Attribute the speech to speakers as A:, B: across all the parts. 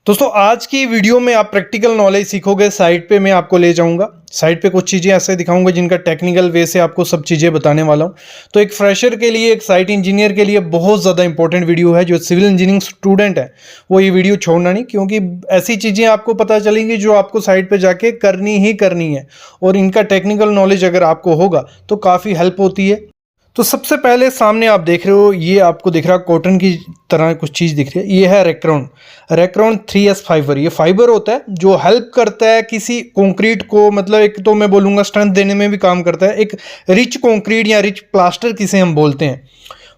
A: दोस्तों आज की वीडियो में आप प्रैक्टिकल नॉलेज सीखोगे। साइट पे मैं आपको ले जाऊंगा। साइट पे कुछ चीज़ें ऐसे दिखाऊंगा जिनका टेक्निकल वे से आपको सब चीज़ें बताने वाला हूं। तो एक फ्रेशर के लिए, एक साइट इंजीनियर के लिए बहुत ज़्यादा इंपॉर्टेंट वीडियो है। जो सिविल इंजीनियरिंग स्टूडेंट है वो ये वीडियो छोड़ना नहीं, क्योंकि ऐसी चीज़ें आपको पता चलेंगी जो आपको साइट पर जाके करनी ही करनी है। और इनका टेक्निकल नॉलेज अगर आपको होगा तो काफ़ी हेल्प होती है। तो सबसे पहले सामने आप देख रहे हो, ये आपको दिख रहा है कॉटन की तरह कुछ चीज़ दिख रही है। ये है रेक्रॉन। Recron 3S fibre. ये फाइबर होता है जो हेल्प करता है किसी कंक्रीट को, मतलब एक तो मैं बोलूँगा स्ट्रेंथ देने में भी काम करता है। एक रिच कंक्रीट या रिच प्लास्टर किसे हम बोलते हैं,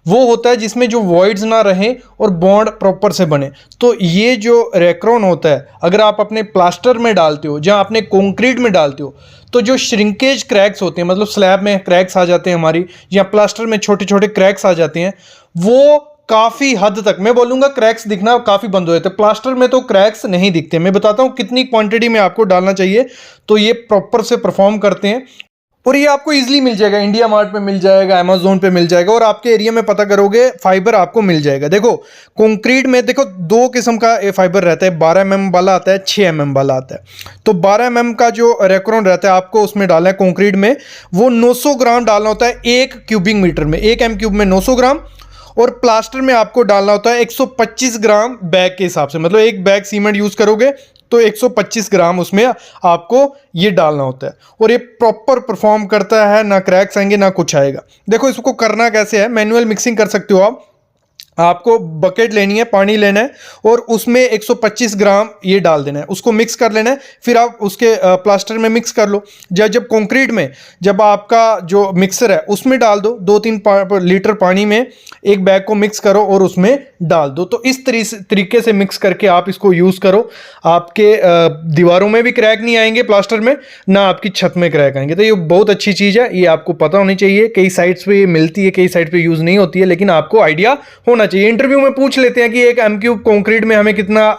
A: वो होता है जिसमें जो वॉइड्स ना रहें और बॉन्ड प्रॉपर से बने। तो ये जो रेक्रॉन होता है, अगर आप अपने प्लास्टर में डालते हो, जहाँ अपने कंक्रीट में डालते हो, तो जो श्रिंकेज क्रैक्स होते हैं, मतलब स्लैब में क्रैक्स आ जाते हैं हमारी, या प्लास्टर में छोटे छोटे क्रैक्स आ जाते हैं, वो काफ़ी हद तक मैं बोलूँगा क्रैक्स दिखना काफ़ी बंद हो जाते हैं। प्लास्टर में तो क्रैक्स नहीं दिखते। मैं बताता हूँ कितनी क्वांटिटी में आपको डालना चाहिए, तो ये प्रॉपर से परफॉर्म करते हैं। और ये आपको इजीली मिल जाएगा, इंडिया मार्ट पे मिल जाएगा, अमेजोन पे मिल जाएगा, और आपके एरिया में पता करोगे फाइबर आपको मिल जाएगा। देखो कंक्रीट में देखो दो किस्म का ये फाइबर रहता है, 12 mm वाला आता है, 6 mm वाला आता है। तो 12 mm का जो रेक्रॉन रहता है आपको उसमें डालना है कंक्रीट में, वो 900 ग्राम डालना होता है 1 क्यूबिक मीटर में। 1 m³ में 900 ग्राम। और प्लास्टर में आपको डालना होता है 125 ग्राम बैग के हिसाब से, मतलब एक बैग सीमेंट यूज करोगे तो 125 ग्राम उसमें आपको ये डालना होता है। और ये प्रॉपर परफॉर्म करता है, ना क्रैक्स आएंगे ना कुछ आएगा। देखो इसको करना कैसे है, मैनुअल मिक्सिंग कर सकते हो आप। आपको बकेट लेनी है, पानी लेना है, और उसमें 125 ग्राम ये डाल देना है, उसको मिक्स कर लेना है। फिर आप उसके प्लास्टर में मिक्स कर लो। जब कंक्रीट में जब आपका जो मिक्सर है उसमें डाल दो, 2-3 लीटर पानी में एक बैग को मिक्स करो और उसमें डाल दो। तो इस तरीके से मिक्स करके आप इसको यूज़ करो। आपके दीवारों में भी क्रैक नहीं आएंगे, प्लास्टर में ना आपकी छत में क्रैक आएंगे। तो ये बहुत अच्छी चीज़ है, ये आपको पता होनी चाहिए। कई साइट्स पे ये मिलती है, कई साइट पे यूज़ नहीं होती है, लेकिन आपको आइडिया होना चाहिए। इंटरव्यू में पूछ लेते हैं कि 1 m³ कंक्रीट में हमें कितना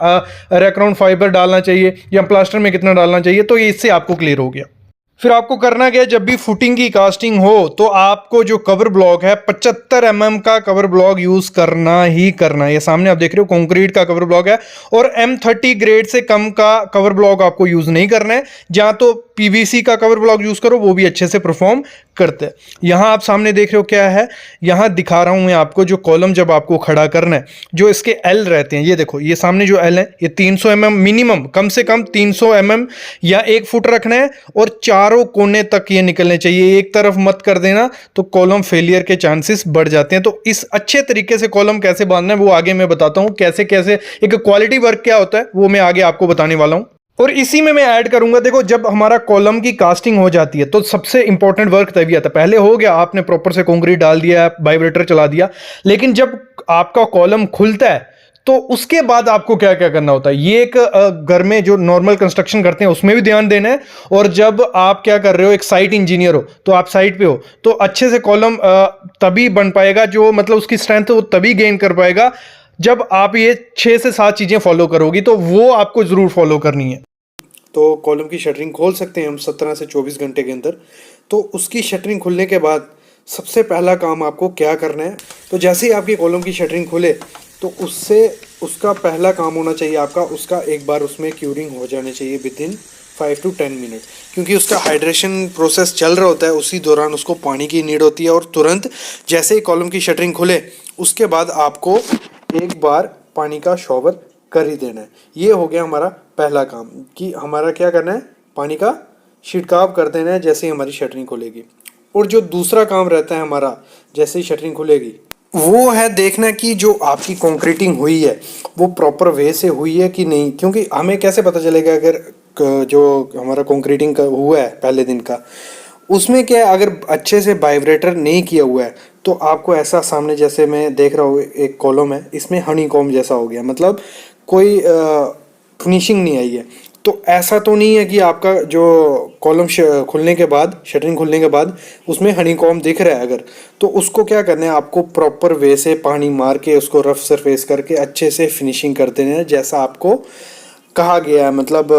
A: रेक्रॉन फाइबर डालना चाहिए या प्लास्टर में कितना डालना चाहिए, तो ये इससे आपको क्लियर हो गया। फिर आपको करना क्या है, जब भी फुटिंग की कास्टिंग हो तो आपको जो कवर ब्लॉक है 75 mm का कवर ब्लॉक यूज करना ही करना है। ये सामने आप देख रहे हो कंक्रीट का कवर ब्लॉक है, और M30 ग्रेड से कम का कवर ब्लॉक आपको यूज नहीं करना है। जहां तो PVC का कवर ब्लॉक यूज करो, वो भी अच्छे से परफॉर्म करते हैं। यहां आप सामने देख रहे हो क्या है, यहां दिखा रहा हूं मैं आपको जो कॉलम जब आपको खड़ा करना है, जो इसके L रहते हैं, ये देखो ये सामने जो L है ये 300 mm मिनिमम, कम से कम 300 mm या 1 फुट रखना है, और चारों कोने तक ये निकलने चाहिए। एक तरफ मत कर देना तो कॉलम फेलियर के चांसेस बढ़ जाते हैं। तो इस अच्छे तरीके से कॉलम कैसे बांधना है वो आगे मैं बताता हूं। कैसे कैसे एक क्वालिटी वर्क क्या होता है वो मैं आगे आपको बताने वाला हूं। और इसी में मैं ऐड करूंगा, देखो जब हमारा कॉलम की कास्टिंग हो जाती है तो सबसे इंपॉर्टेंट वर्क तभी आता है। पहले हो गया, आपने प्रॉपर से कंक्रीट डाल दिया, वाइब्रेटर चला दिया, लेकिन जब आपका कॉलम खुलता है तो उसके बाद आपको क्या क्या करना होता है। ये एक घर में जो नॉर्मल कंस्ट्रक्शन करते हैं उसमें भी ध्यान देना है। और जब आप क्या कर रहे हो, एक साइट इंजीनियर हो, तो आप साइट पे हो तो अच्छे से कॉलम तभी बन पाएगा, जो मतलब उसकी स्ट्रेंथ वो तभी गेन कर पाएगा जब आप ये 6 से 7 चीजें फॉलो करोगी। तो वो आपको जरूर फॉलो करनी है।
B: तो कॉलम की शटरिंग खोल सकते हैं हम 17 से 24 घंटे के अंदर। तो उसकी शटरिंग खुलने के बाद सबसे पहला काम आपको क्या करना है, तो जैसे ही आपकी कॉलम की शटरिंग खुले तो उसका पहला काम होना चाहिए आपका, उसका एक बार उसमें क्यूरिंग हो जाने चाहिए विदिन 5 to 10 मिनट, क्योंकि उसका हाइड्रेशन प्रोसेस चल रहा होता है, उसी दौरान उसको पानी की नीड होती है। और तुरंत जैसे ही कॉलम की शटरिंग खुले उसके बाद आपको एक बार पानी का शॉवर कर ही देना है। ये हो गया हमारा पहला काम, कि हमारा क्या करना है, पानी का छिड़काव कर देना है जैसे ही हमारी शटरिंग खुलेगी। और जो दूसरा काम रहता है हमारा जैसे ही शटरिंग खुलेगी, वो है देखना कि जो आपकी कंक्रीटिंग हुई है वो प्रॉपर वे से हुई है कि नहीं। क्योंकि हमें कैसे पता चलेगा अगर जो हमारा कंक्रीटिंग का हुआ है पहले दिन का, उसमें क्या है, अगर अच्छे से वाइब्रेटर नहीं किया हुआ है तो आपको ऐसा सामने जैसे मैं देख रहा हूँ एक कॉलम है, इसमें हनी कॉम्ब जैसा हो गया, मतलब कोई फिनिशिंग नहीं आई है। तो ऐसा तो नहीं है कि आपका जो कॉलम खुलने के बाद, शटरिंग खुलने के बाद उसमें हनी कॉम्ब दिख रहा है अगर, तो उसको क्या करना है, आपको प्रॉपर वे से पानी मार के उसको रफ सरफेस करके अच्छे से फिनिशिंग कर देना है जैसा आपको कहा गया है। मतलब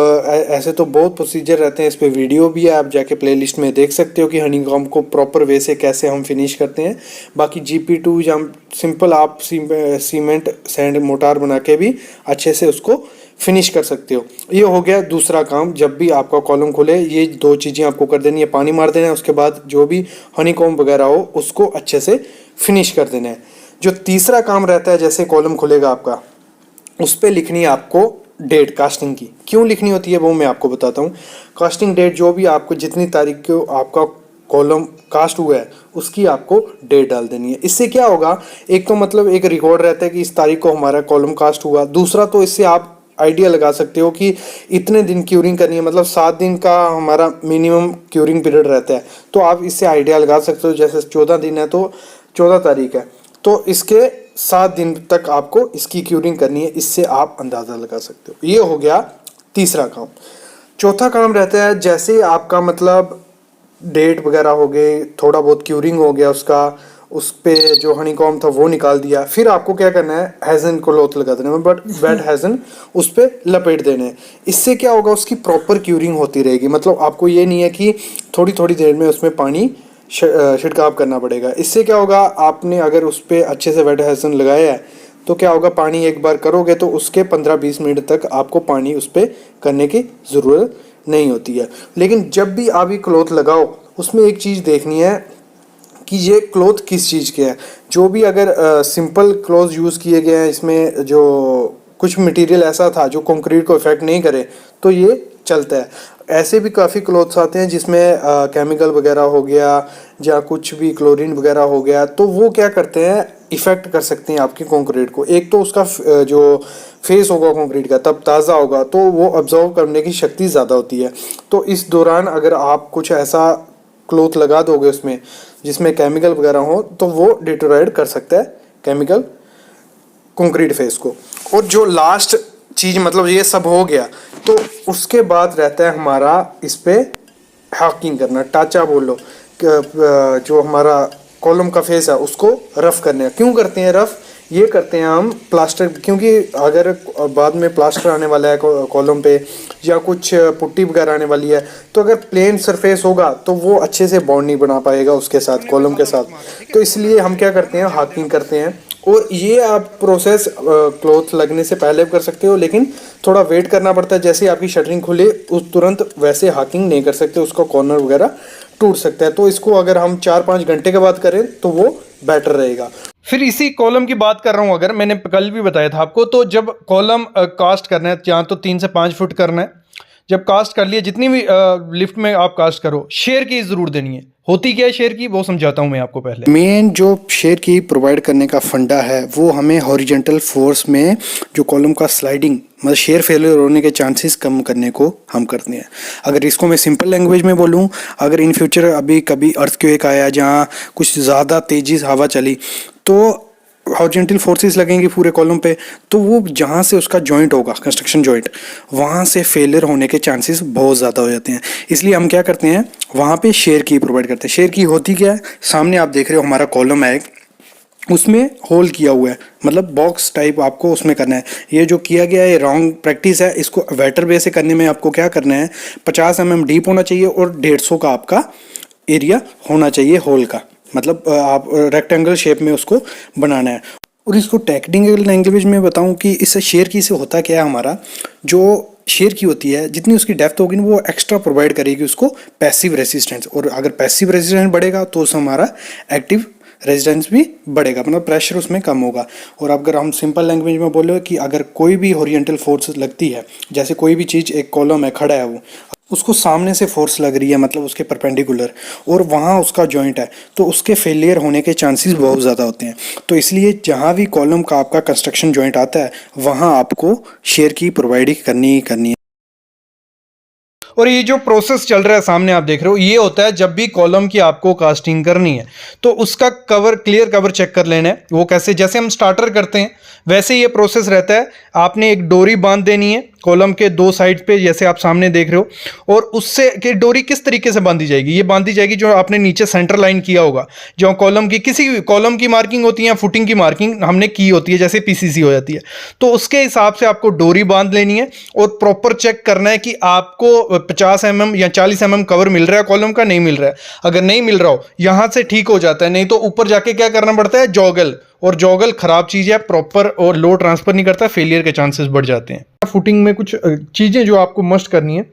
B: ऐसे तो बहुत प्रोसीजर रहते हैं, इस पे वीडियो भी है, आप जाके प्लेलिस्ट में देख सकते हो कि हनी कॉम्ब को प्रॉपर वे से कैसे हम फिनिश करते हैं। बाकी GP2 या सिंपल आप सीमेंट सैंड मोटार बना के भी अच्छे से उसको फिनिश कर सकते हो। ये हो गया दूसरा काम। जब भी आपका कॉलम खुले ये दो चीज़ें आपको कर देनी है, पानी मार देना है, उसके बाद जो भी हनीकॉम्ब वगैरह हो उसको अच्छे से फिनिश कर देना है। जो तीसरा काम रहता है, जैसे कॉलम खुलेगा आपका, उस पर लिखनी है आपको डेट कास्टिंग की। क्यों लिखनी होती है वो मैं आपको बताता हूँ। कास्टिंग डेट जो भी आपको जितनी तारीख को आपका कॉलम कास्ट हुआ है उसकी आपको डेट डाल देनी है। इससे क्या होगा, एक तो मतलब एक रिकॉर्ड रहता है कि इस तारीख को हमारा कॉलम कास्ट हुआ। दूसरा तो इससे आप आइडिया लगा सकते हो कि इतने दिन क्यूरिंग करनी है, मतलब 7 दिन का हमारा मिनिमम क्यूरिंग पीरियड रहता है। तो आप इससे आइडिया लगा सकते हो, जैसे 14 दिन है तो 14 तारीख है तो इसके 7 दिन तक आपको इसकी क्यूरिंग करनी है। इससे आप अंदाज़ा लगा सकते हो। ये हो गया तीसरा काम। चौथा काम रहता है, जैसे आपका मतलब डेट वगैरह हो गए, थोड़ा बहुत क्यूरिंग हो गया उसका, उस पे जो हनीकॉम्ब था वो निकाल दिया, फिर आपको क्या करना है, हेजन क्लॉथ लगा देना है, बट वेट हेजन उस पे लपेट देने हैं। इससे क्या होगा, उसकी प्रॉपर क्यूरिंग होती रहेगी। मतलब आपको ये नहीं है कि थोड़ी थोड़ी देर में उसमें पानी छिड़काव करना पड़ेगा। इससे क्या होगा, आपने अगर उस पर अच्छे से वेट हेजन लगाया है तो क्या होगा, पानी एक बार करोगे तो उसके 15-20 मिनट तक आपको पानी उस पर करने की ज़रूरत नहीं होती है। लेकिन जब भी आप ये क्लॉथ लगाओ उसमें एक चीज़ देखनी है कि ये क्लॉथ किस चीज़ के हैं। जो भी अगर सिंपल क्लॉथ यूज़ किए गए हैं, इसमें जो कुछ मटेरियल ऐसा था जो कंक्रीट को इफेक्ट नहीं करे तो ये चलता है। ऐसे भी काफ़ी क्लॉथ्स आते हैं जिसमें केमिकल वगैरह हो गया या कुछ भी क्लोरीन वगैरह हो गया, तो वो क्या करते हैं, इफ़ेक्ट कर सकते हैं आपकी कंक्रीट को। एक तो उसका जो फेस होगा कंक्रीट का तब ताज़ा होगा तो वो अब्जॉर्व करने की शक्ति ज़्यादा होती है। तो इस दौरान अगर आप कुछ ऐसा क्लॉथ लगा दोगे उसमें जिसमें केमिकल वगैरह हो तो वो डिटोराइड कर सकता है केमिकल कंक्रीट फेस को। और जो लास्ट चीज़, मतलब ये सब हो गया तो उसके बाद रहता है हमारा इस पर हैकिंग करना, टाचा बोल लो, जो हमारा कॉलम का फेस है उसको रफ़ करने। क्यों करते हैं रफ़, ये करते हैं हम प्लास्टर, क्योंकि अगर बाद में प्लास्टर आने वाला है कॉलम पे या कुछ पुट्टी वगैरह आने वाली है तो अगर प्लेन सरफेस होगा तो वो अच्छे से बॉन्ड नहीं बना पाएगा उसके साथ, कॉलम के साथ। तो इसलिए हम क्या करते हैं, हाकिंग करते हैं। और ये आप प्रोसेस क्लॉथ लगने से पहले भी कर सकते हो, लेकिन थोड़ा वेट करना पड़ता है। जैसे आपकी शटरिंग खुले उस तुरंत वैसे हाकिंग नहीं कर सकते, उसका कॉर्नर वगैरह टूट सकता है। तो इसको अगर हम 4-5 घंटे के बाद करें तो वो बेटर रहेगा।
A: फिर इसी कॉलम की बात कर रहा हूँ, अगर मैंने कल भी बताया था आपको, तो जब कॉलम कास्ट करना है या तो 3 से 5 फुट करना है। जब कास्ट कर लिए, जितनी भी लिफ्ट में आप कास्ट करो, शेयर की ज़रूर देनी है। होती क्या है शेयर की, वो समझाता हूँ मैं आपको पहले।
B: मेन जो शेयर की प्रोवाइड करने का फंडा है वो हमें हॉरिजॉन्टल फोर्स में जो कॉलम का स्लाइडिंग, मतलब शेयर फेलियर होने के चांसेस कम करने को हम करते हैं। अगर इसको मैं सिंपल लैंग्वेज में बोलूँ, अगर इन फ्यूचर अभी कभी अर्थक्वेक आया जहाँ कुछ ज़्यादा तेज़ी से हवा चली तो हॉरिजॉन्टल फोर्सेस लगेंगे पूरे कॉलम पे, तो वो जहाँ से उसका जॉइंट होगा, कंस्ट्रक्शन जॉइंट, वहाँ से फेलियर होने के चांसेस बहुत ज़्यादा हो जाते हैं। इसलिए हम क्या करते हैं, वहाँ पे शेयर की प्रोवाइड करते हैं। शेयर की होती क्या है, सामने आप देख रहे हो हमारा कॉलम है, उसमें होल किया हुआ है, मतलब बॉक्स टाइप आपको उसमें करना है। ये जो किया गया है ये रॉन्ग प्रैक्टिस है। इसको वेटर वे से करने में आपको क्या करना है, 50 mm डीप होना चाहिए और 150 का आपका एरिया होना चाहिए होल का, मतलब आप रेक्टेंगल शेप में उसको बनाना है। और इसको टेक्निकल लैंग्वेज में बताऊं कि इससे शेयर की से होता क्या है, हमारा जो शेयर की होती है जितनी उसकी डेप्थ होगी वो एक्स्ट्रा प्रोवाइड करेगी उसको पैसिव रेसिस्टेंस, और अगर पैसिव रेसिस्टेंस बढ़ेगा तो उससे हमारा एक्टिव रेजिस्टेंस भी बढ़ेगा, मतलब प्रेशर उसमें कम होगा। और अगर हम सिंपल लैंग्वेज में बोले कि अगर कोई भी हॉरिजॉन्टल फोर्स लगती है, जैसे कोई भी चीज़, एक कॉलम है खड़ा है, वो उसको सामने से फोर्स लग रही है, मतलब उसके परपेंडिकुलर, और वहाँ उसका जॉइंट है, तो उसके फेलियर होने के चांसेस बहुत ज़्यादा होते हैं। तो इसलिए जहाँ भी कॉलम का आपका कंस्ट्रक्शन जॉइंट आता है वहाँ आपको शेयर की प्रोवाइड करनी ही करनी है।
A: और ये जो प्रोसेस चल रहा है सामने आप देख रहे हो, ये होता है जब भी कॉलम की आपको कास्टिंग करनी है तो उसका कवर, क्लियर कवर चेक कर लेना है। वो कैसे, जैसे हम स्टार्टर करते हैं वैसे ये प्रोसेस रहता है। आपने एक डोरी बांध देनी है कॉलम के 2 साइड पे, जैसे आप सामने देख रहे हो। और उससे कि डोरी किस तरीके से बांधी जाएगी, ये बांधी जाएगी जो आपने नीचे सेंटर लाइन किया होगा, जो कॉलम की किसी भी कॉलम की मार्किंग होती है या फुटिंग की मार्किंग हमने की होती है, जैसे पीसीसी हो जाती है, तो उसके हिसाब से आपको डोरी बांध लेनी है। और प्रॉपर चेक करना है कि आपको 50 mm या 40 mm कवर मिल रहा है कॉलम का, नहीं मिल रहा है। अगर नहीं मिल रहा हो यहाँ से ठीक हो जाता है, नहीं तो ऊपर जाके क्या करना पड़ता है, जॉगल, और जॉगल खराब चीज़ है, प्रॉपर और लोड ट्रांसफर नहीं करता, फेलियर के चांसेस बढ़ जाते हैं। फुटिंग में कुछ चीज़ें जो आपको मस्ट करनी है,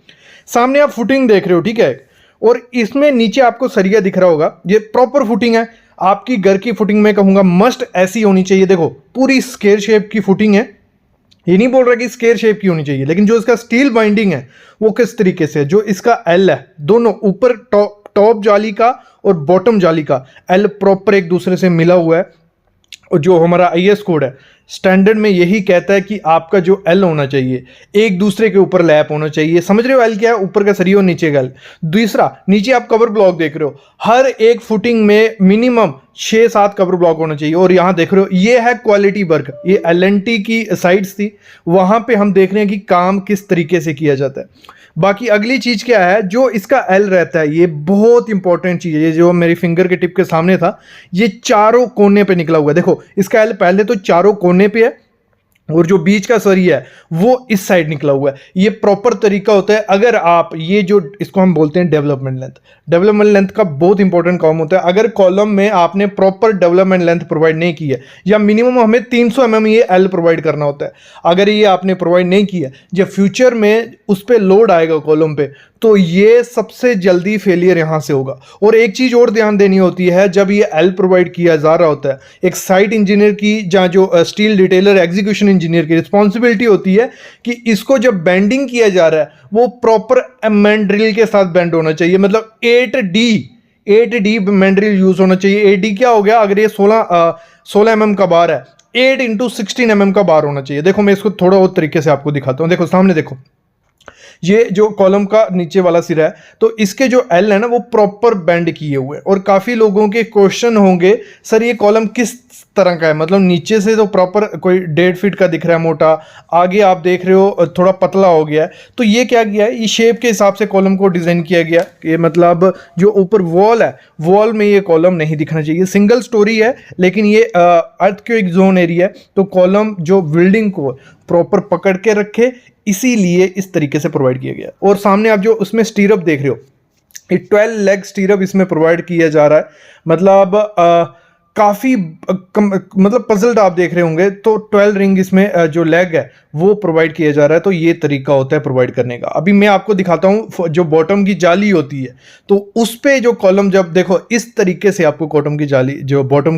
A: सामने आप फुटिंग देख रहे हो, ठीक है, और इसमें नीचे आपको सरिया दिख रहा होगा, ये प्रॉपर फुटिंग है। आपकी घर की फुटिंग में कहूँगा मस्ट ऐसी होनी चाहिए। देखो पूरी स्क्वायर शेप की फुटिंग है, ये नहीं बोल रहा कि स्क्वायर शेप की होनी चाहिए, लेकिन जो इसका स्टील बाइंडिंग है वो किस तरीके से है, जो इसका एल है, दोनों ऊपर टॉप जाली का और बॉटम जाली का एल प्रॉपर एक दूसरे से मिला हुआ है। और जो हमारा आईएस कोड है स्टैंडर्ड में यही कहता है कि आपका जो एल होना चाहिए एक दूसरे के ऊपर लैप होना चाहिए। समझ रहे हो एल क्या है, ऊपर का सरिया और नीचे का एल। दूसरा, नीचे आप कवर ब्लॉक देख रहे हो, हर एक फुटिंग में मिनिमम 6-7 कवर ब्लॉक होना चाहिए। और यहां देख रहे हो ये है क्वालिटी वर्क, ये एलएनटी की साइट्स थी, वहां पे हम देख रहे हैं कि काम किस तरीके से किया जाता है। बाकी अगली चीज क्या है, जो इसका एल रहता है, ये बहुत इंपॉर्टेंट चीज है। ये जो मेरी फिंगर के टिप के सामने था, ये चारों कोने पे निकला हुआ है। देखो इसका एल पहले तो चारों कोने पे है, और जो बीच का सरिया है वो इस साइड निकला हुआ है। ये प्रॉपर तरीका होता है। अगर आप ये जो इसको हम बोलते हैं डेवलपमेंट लेंथ का बहुत इंपॉर्टेंट काम होता है। अगर कॉलम में आपने प्रॉपर डेवलपमेंट लेंथ प्रोवाइड नहीं की है, या मिनिमम हमें 300 mm ये एल प्रोवाइड करना होता है, अगर ये आपने प्रोवाइड नहीं किया, जब फ्यूचर में उस पर लोड आएगा कॉलम पे, तो ये सबसे जल्दी फेलियर यहां से होगा। और एक चीज और ध्यान देनी होती है, जब ये एल प्रोवाइड किया जा रहा होता है, एक साइट इंजीनियर की, जहां जो स्टील डिटेलर एग्जीक्यूशन इंजीनियर की रिस्पॉन्सिबिलिटी होती है कि इसको जब बेंडिंग किया जा रहा है वो प्रॉपर मैंड्रिल के साथ बेंड होना चाहिए। मतलब 8D मैंड्रिल यूज होना चाहिए। 8D क्या हो गया, अगर ये 16 mm का बार है, 8 × 16 mm का बार होना चाहिए। देखो मैं इसको थोड़ा और तरीके से आपको दिखाता हूं। देखो सामने देखो, ये जो कॉलम का नीचे वाला सिरा है, तो इसके जो एल है ना वो प्रॉपर बेंड किए हुए हैं। और काफी लोगों के क्वेश्चन होंगे, सर ये कॉलम किस तरह का है, मतलब नीचे से तो प्रॉपर कोई 1.5 फीट का दिख रहा है मोटा, आगे आप देख रहे हो थोड़ा पतला हो गया है। तो ये क्या किया है, ये शेप के हिसाब से कॉलम को डिजाइन किया गया। ये मतलब जो ऊपर वॉल है, वॉल में ये कॉलम नहीं दिखना चाहिए। सिंगल स्टोरी है, लेकिन ये अर्थक्वेक जोन एरिया है, तो कॉलम जो बिल्डिंग को प्रॉपर पकड़ के रखे, इसीलिए इस तरीके से प्रोवाइड किया गया। और सामने आप जो उसमें स्टीरअप देख रहे हो, ये 12 लेग स्टीरअप इसमें प्रोवाइड किया जा रहा है। मतलब काफ़ी मतलब पजल्ड आप देख रहे होंगे, तो 12 रिंग इसमें जो लेग है वो प्रोवाइड किया जा रहा है। तो ये तरीका होता है प्रोवाइड करने का। अभी मैं आपको दिखाता हूँ जो बॉटम की जाली होती है, तो उस पे जो कॉलम, जब देखो इस तरीके से आपको बॉटम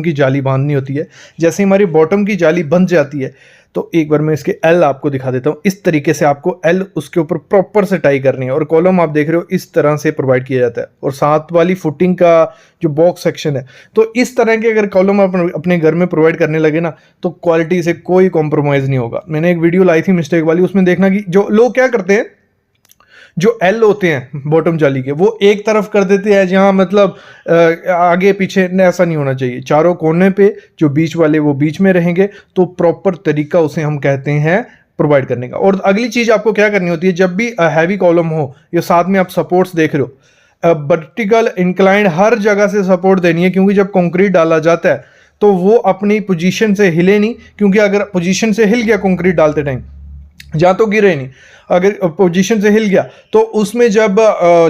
A: की जाली बांधनी होती है। जैसे हमारी बॉटम की जाली बंध जाती है, तो एक बार मैं इसके एल आपको दिखा देता हूँ। इस तरीके से आपको एल उसके ऊपर प्रॉपर से टाई करनी है, और कॉलम आप देख रहे हो इस तरह से प्रोवाइड किया जाता है। और साथ वाली फुटिंग का जो बॉक्स सेक्शन है, तो इस तरह के अगर कॉलम आप अपने घर में प्रोवाइड करने लगे ना, तो क्वालिटी से कोई कॉम्प्रोमाइज़ नहीं होगा। मैंने एक वीडियो लाई थी मिस्टेक वाली, उसमें देखना कि जो लोग क्या करते हैं, जो एल होते हैं बॉटम जाली के, वो एक तरफ कर देते हैं, जहां मतलब आगे पीछे, ऐसा नहीं होना चाहिए। चारों कोने पे जो बीच वाले वो बीच में रहेंगे, तो प्रॉपर तरीका उसे हम कहते हैं प्रोवाइड करने का। और अगली चीज आपको क्या करनी होती है, जब भी हैवी कॉलम हो, ये साथ में आप सपोर्ट्स देख रहे हो, वर्टिकल इंक्लाइंड हर जगह से सपोर्ट देनी है, क्योंकि जब कंक्रीट डाला जाता है तो वो अपनी पोजीशन से हिले नहीं, क्योंकि अगर पोजीशन से हिल गया कंक्रीट डालते टाइम, जहाँ तो गिरे नहीं, अगर पोजीशन से हिल गया तो उसमें जब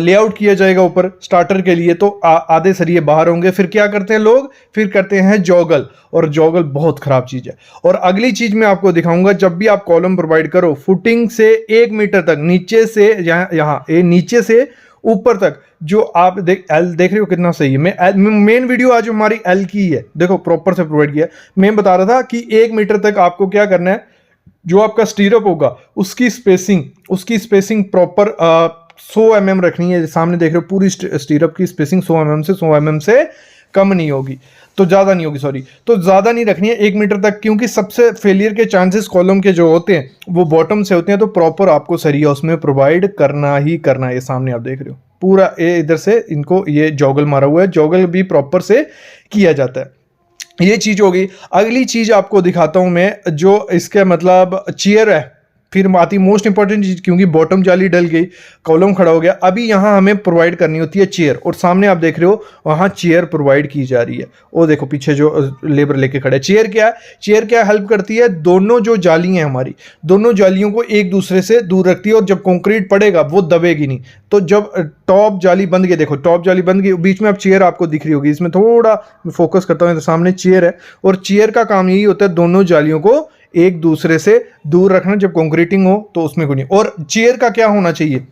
A: लेआउट किया जाएगा ऊपर स्टार्टर के लिए, तो आधे सरिये बाहर होंगे। फिर क्या करते हैं लोग, फिर करते हैं जॉगल, और जॉगल बहुत खराब चीज़ है। और अगली चीज़ मैं आपको दिखाऊंगा, जब भी आप कॉलम प्रोवाइड करो, फुटिंग से 1 मीटर तक नीचे से, यहाँ नीचे से ऊपर तक, जो आप एल देख रहे हो कितना सही है। मैं मेन वीडियो आज हमारी एल की है, देखो प्रॉपर से प्रोवाइड किया। मैं बता रहा था कि 1 मीटर तक आपको क्या करना है, जो आपका स्टीरअप होगा उसकी स्पेसिंग प्रॉपर 100 mm रखनी है। सामने देख रहे हो पूरी स्टीरअप की स्पेसिंग 100 mm से कम नहीं होगी, तो ज़्यादा नहीं होगी, सॉरी, तो ज़्यादा नहीं रखनी है 1 मीटर तक, क्योंकि सबसे फेलियर के चांसेस कॉलम के जो होते हैं वो बॉटम से होते हैं। तो प्रॉपर आपको सरिया उसमें प्रोवाइड करना ही करना है। ये सामने आप देख रहे हो पूरा, ये इधर से इनको ये जॉगल मारा हुआ है, जॉगल भी प्रॉपर से किया जाता है। ये चीज़ होगी। अगली चीज़ आपको दिखाता हूँ मैं, जो इसका मतलब चेयर है, फिर आती मोस्ट इंपॉर्टेंट चीज़, क्योंकि बॉटम जाली डल गई, कॉलम खड़ा हो गया, अभी यहाँ हमें प्रोवाइड करनी होती है चेयर, और सामने आप देख रहे हो वहाँ चेयर प्रोवाइड की जा रही है। वो देखो पीछे जो लेबर लेके खड़ा है। चेयर क्या है? चेयर क्या हेल्प करती है? दोनों जो जाली हैं हमारी, दोनों जालियों को एक दूसरे से दूर रखती है, और जब कंक्रीट पड़ेगा वो दबेगी नहीं। तो जब टॉप जाली बंद गई, देखो टॉप जाली बंद गई, बीच में अब चेयर आपको दिख रही होगी, इसमें थोड़ा फोकस करता हूँ, तो सामने चेयर है, और चेयर का काम यही होता है दोनों जालियों को एक दूसरे से दूर रखना, जब कंक्रीटिंग हो तो उसमें कोई नहीं। और चेयर का क्या होना चाहिए?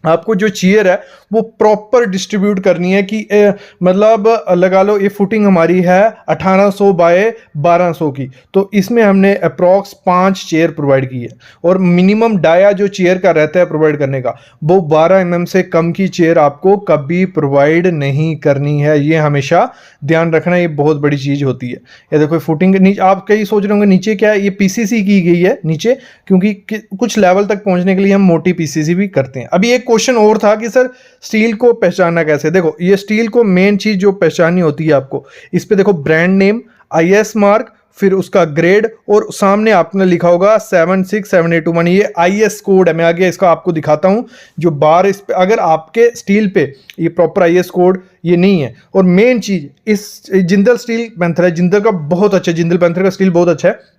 A: आपको जो चेयर है वो प्रॉपर डिस्ट्रीब्यूट करनी है, कि मतलब लगा लो ये फुटिंग हमारी है 1800 बाय 1200 की, तो इसमें हमने अप्रॉक्स 5 चेयर प्रोवाइड की है, और मिनिमम डाया जो चेयर का रहता है प्रोवाइड करने का, वो 12 mm से कम की चेयर आपको कभी प्रोवाइड नहीं करनी है। ये हमेशा ध्यान रखना, ये बहुत बड़ी चीज़ होती है। ये देखो फुटिंग नीचे, आप कई सोच रहे होंगे नीचे क्या है, ये पीसीसी की गई है नीचे, क्योंकि कुछ लेवल तक पहुंचने के लिए हम मोटी पीसीसी भी करते हैं। अभी एक क्वेश्चन और था कि सर स्टील को पहचानना कैसे? देखो ये स्टील को मेन चीज जो पहचाननी होती है आपको, इस पे देखो ब्रांड नेम, आईएस मार्क, फिर उसका ग्रेड, और सामने आपने लिखा होगा 76781, ये आईएस कोड है। मैं आगे इसका आपको दिखाता हूं, जो बार इस पे, अगर आपके स्टील पे ये प्रॉपर आईएस कोड ये नहीं है। और मेन चीज इस जिंदल स्टील पैंथर है, जिंदल का बहुत अच्छा, जिंदल पैंथर का स्टील बहुत अच्छा है।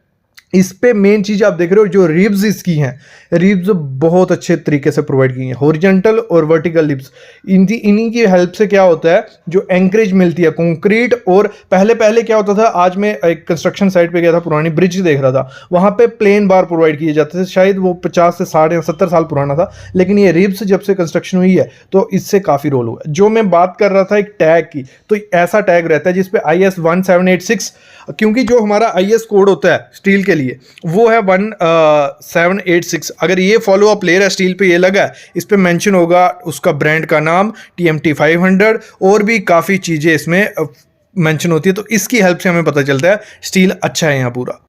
A: इस पे मेन चीज आप देख रहे हो जो रिब्स इसकी हैं, रिब्स बहुत अच्छे तरीके से प्रोवाइड की हैं, हॉरिजॉन्टल और वर्टिकल रिब्स। इन्हीं की हेल्प से क्या होता है, जो एंकरेज मिलती है कंक्रीट। और पहले क्या होता था, आज मैं एक कंस्ट्रक्शन साइट पे गया था, पुरानी ब्रिज देख रहा था, वहां पे प्लेन बार प्रोवाइड किए जाते थे, शायद वो 50 से 60 या 70 साल पुराना था, लेकिन ये रिब्स जब से कंस्ट्रक्शन हुई है तो इससे काफी रोल हुआ। जो मैं बात कर रहा था एक टैग की, तो ऐसा टैग रहता है जिसपे IS 1786, क्योंकि जो हमारा IS कोड होता है स्टील के लिए वो है 1786। अगर ये फॉलो अप लेयर है स्टील पे ये लगा है, इस पे मेंशन होगा उसका ब्रांड का नाम TMT 500, और भी काफ़ी चीज़ें इसमें मेंशन होती है। तो इसकी हेल्प से हमें पता चलता है स्टील अच्छा है यहाँ पूरा।